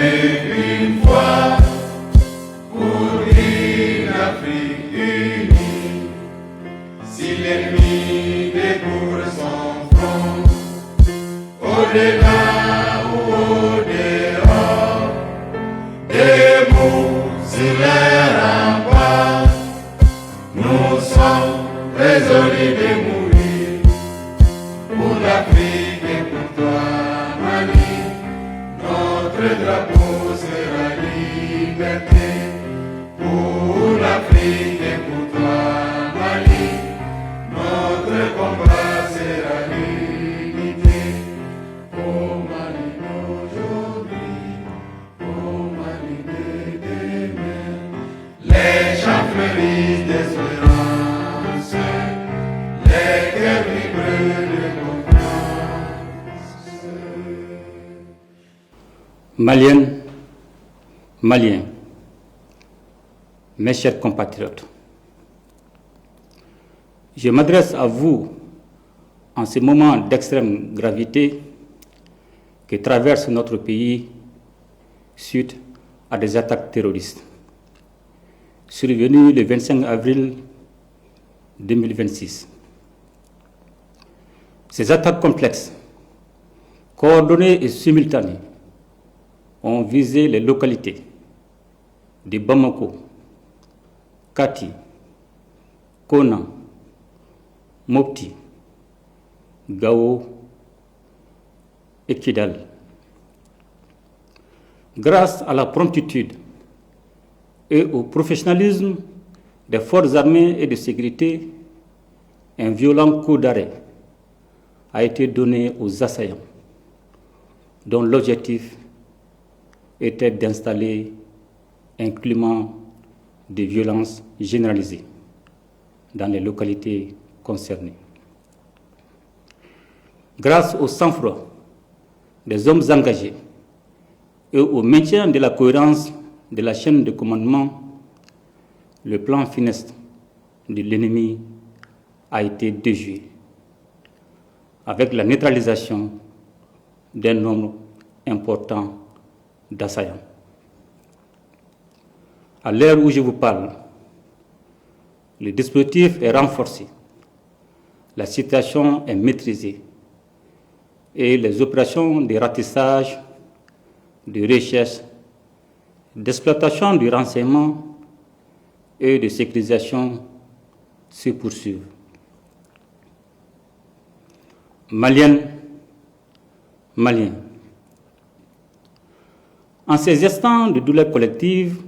une fois pour une Afrique unie. Si l'ennemi découvre son front, au-delà ou au-dehors, debout sur les remparts, nous sommes résolus de mourir pour l'Afrique et pour toi, Mali. Notre drapeau sera liberté pour l'Afrique et pour toi, Mali. Notre combat sera l'unité. Oh Mali d'aujourd'hui, oh Mali de demain. Les chants fleurissent d'espérance, les cœurs vibrent de confiance. Maliennes, Maliens, mes chers compatriotes, je m'adresse à vous en ce moment d'extrême gravité que traverse notre pays suite à des attaques terroristes survenues le 25 avril 2026. Ces attaques complexes, coordonnées et simultanées, ont visé les localités de Bamako, Kati, Kona, Mopti, Gao et Kidal. Grâce à la promptitude et au professionnalisme des forces armées et de sécurité, un violent coup d'arrêt a été donné aux assaillants, dont l'objectif était d'installer un climat de violence généralisée dans les localités concernées. Grâce au sang-froid des hommes engagés et au maintien de la cohérence de la chaîne de commandement, le plan funeste de l'ennemi a été déjoué avec la neutralisation d'un nombre important d'assaillants. À l'heure où je vous parle, le dispositif est renforcé, la situation est maîtrisée et les opérations de ratissage, de recherche, d'exploitation du renseignement et de sécurisation se poursuivent. Maliennes, Maliens, en ces instants de douleur collective,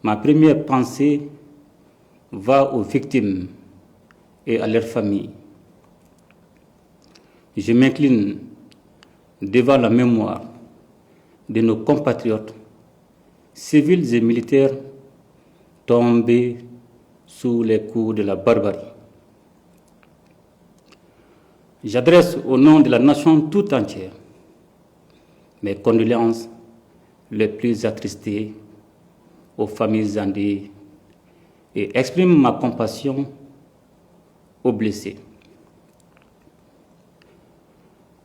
ma première pensée va aux victimes et à leurs familles. Je m'incline devant la mémoire de nos compatriotes, civils et militaires, tombés sous les coups de la barbarie. J'adresse au nom de la nation tout entière mes condoléances les plus attristées aux familles endeuillées et exprime ma compassion aux blessés.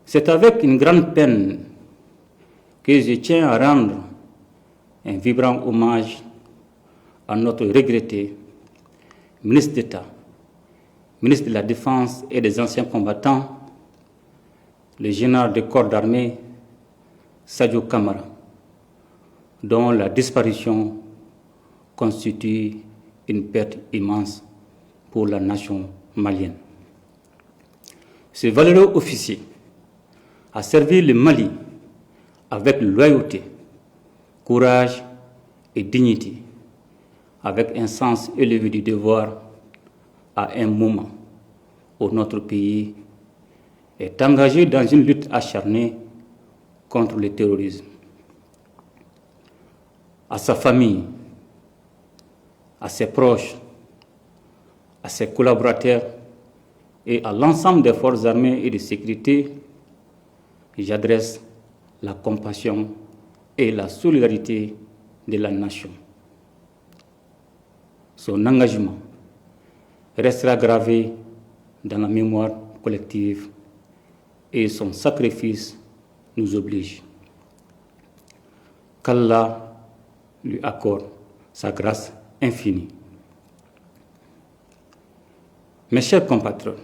C'est avec une grande peine que je tiens à rendre un vibrant hommage à notre regretté ministre d'État, ministre de la Défense et des anciens combattants, le général de corps d'armée Sadio Kamara, dont la disparition constitue une perte immense pour la nation malienne. Ce valeureux officier a servi le Mali avec loyauté, courage et dignité, avec un sens élevé du devoir à un moment où notre pays est engagé dans une lutte acharnée contre le terrorisme. À sa famille, à ses proches, à ses collaborateurs et à l'ensemble des forces armées et de sécurité, j'adresse la compassion et la solidarité de la nation. Son engagement restera gravé dans la mémoire collective et son sacrifice nous oblige. qu'Allah lui accorde sa grâce infinie. Mes chers compatriotes,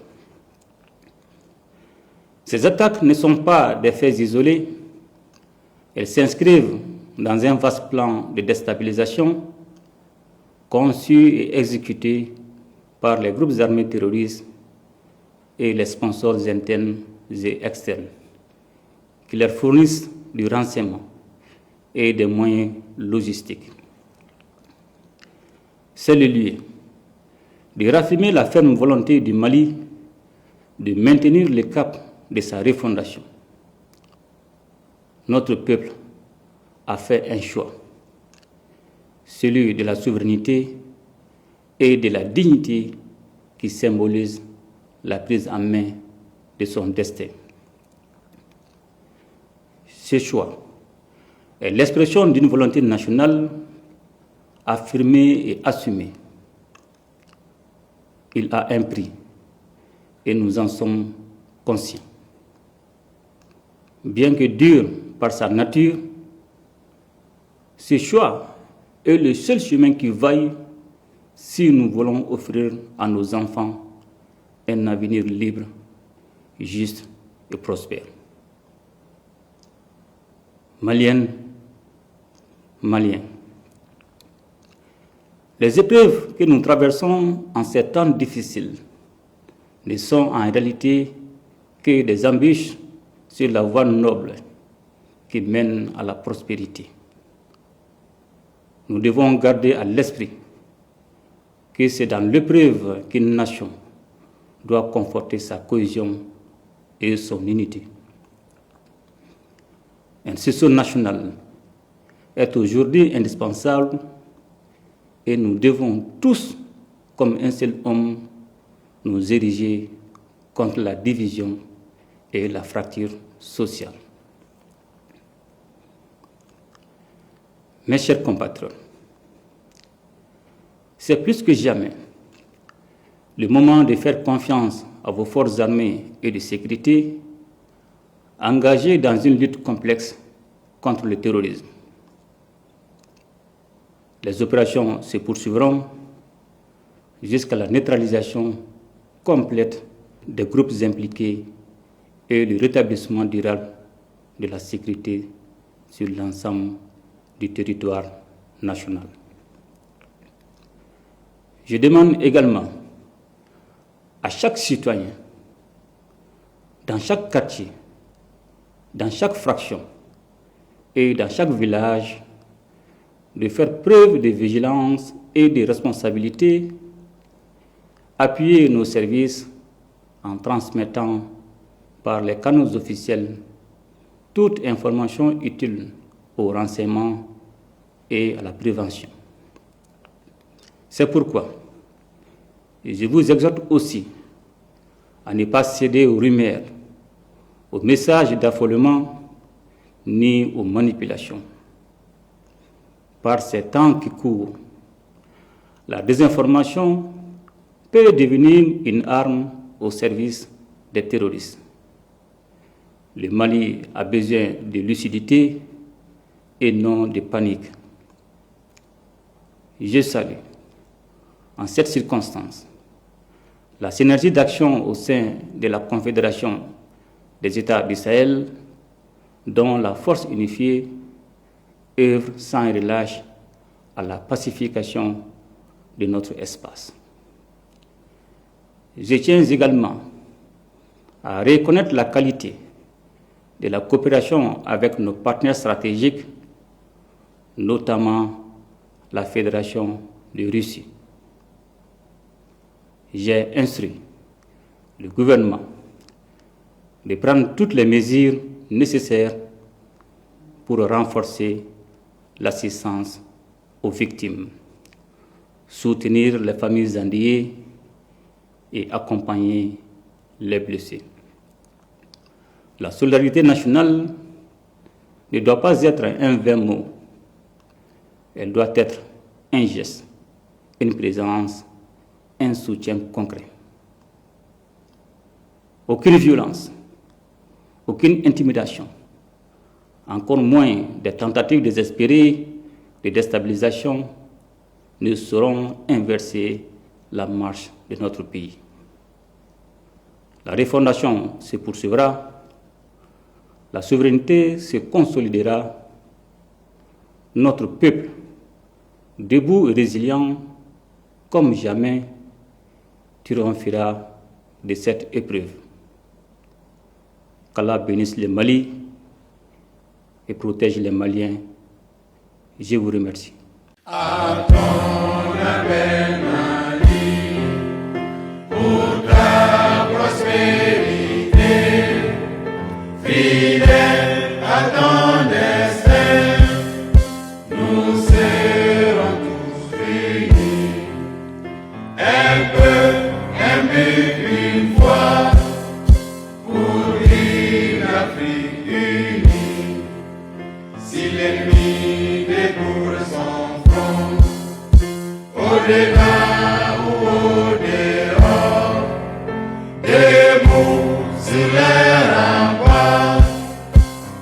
ces attaques ne sont pas des faits isolés, elles s'inscrivent dans un vaste plan de déstabilisation conçu et exécuté par les groupes armés terroristes et les sponsors internes et externes qui leur fournissent du renseignement et des moyens logistiques. C'est le lieu de raffirmer la ferme volonté du Mali de maintenir le cap de sa refondation. Notre peuple a fait un choix, celui de la souveraineté et de la dignité qui symbolise la prise en main de son destin. Ce choix est l'expression d'une volonté nationale affirmée et assumée. Il a un prix et nous en sommes conscients. Bien que dur par sa nature, ce choix est le seul chemin qui vaille si nous voulons offrir à nos enfants un avenir libre, juste et prospère. Maliennes, Maliens, les épreuves que nous traversons en ces temps difficiles ne sont en réalité que des embûches sur la voie noble qui mène à la prospérité. Nous devons garder à l'esprit que c'est dans l'épreuve qu'une nation doit conforter sa cohésion et son unité. Un sursaut national est aujourd'hui indispensable et nous devons tous, comme un seul homme, nous ériger contre la division et la fracture sociale. Mes chers compatriotes, c'est plus que jamais le moment de faire confiance à vos forces armées et de sécurité engagées dans une lutte complexe contre le terrorisme. Les opérations se poursuivront jusqu'à la neutralisation complète des groupes impliqués et le rétablissement durable de la sécurité sur l'ensemble du territoire national. Je demande également à chaque citoyen, dans chaque quartier, dans chaque fraction et dans chaque village, de faire preuve de vigilance et de responsabilité, appuyer nos services en transmettant par les canaux officiels toute information utile au renseignement et à la prévention. C'est pourquoi je vous exhorte aussi à ne pas céder aux rumeurs, aux messages d'affolement ni aux manipulations. Par ces temps qui courent, la désinformation peut devenir une arme au service des terroristes. Le Mali a besoin de lucidité et non de panique. Je salue, en cette circonstance, la synergie d'action au sein de la Confédération des États du Sahel, dont la force unifiée œuvre sans relâche à la pacification de notre espace. Je tiens également à reconnaître la qualité de la coopération avec nos partenaires stratégiques, notamment la Fédération de Russie. J'ai instruit le gouvernement de prendre toutes les mesures nécessaires pour renforcer l'assistance aux victimes, soutenir les familles endeuillées et accompagner les blessés. La solidarité nationale ne doit pas être un vain mot, elle doit être un geste, une présence, un soutien concret. Aucune violence, aucune intimidation, encore moins des tentatives désespérées de déstabilisation ne sauront inverser la marche de notre pays. La refondation se poursuivra, la souveraineté se consolidera, notre peuple, debout et résilient comme jamais, triomphera de cette épreuve. Qu'Allah bénisse le Mali et protège les Maliens. Je vous remercie. À ton appel, Mali, pour ta prospérité, fidèle à ton destin, nous serons tous unis. Un but, une foi, pour une Afrique unie. Si l'ennemi découvre son front, au-delà ou au-dehors, debout sur les remparts,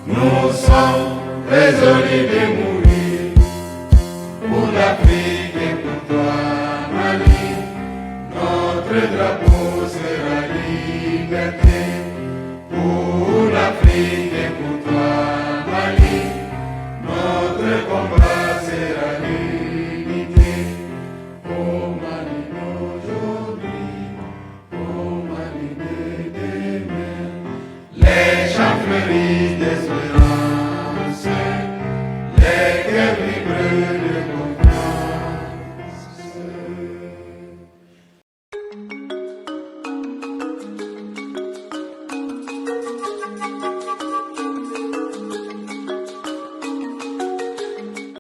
nous sommes résolus de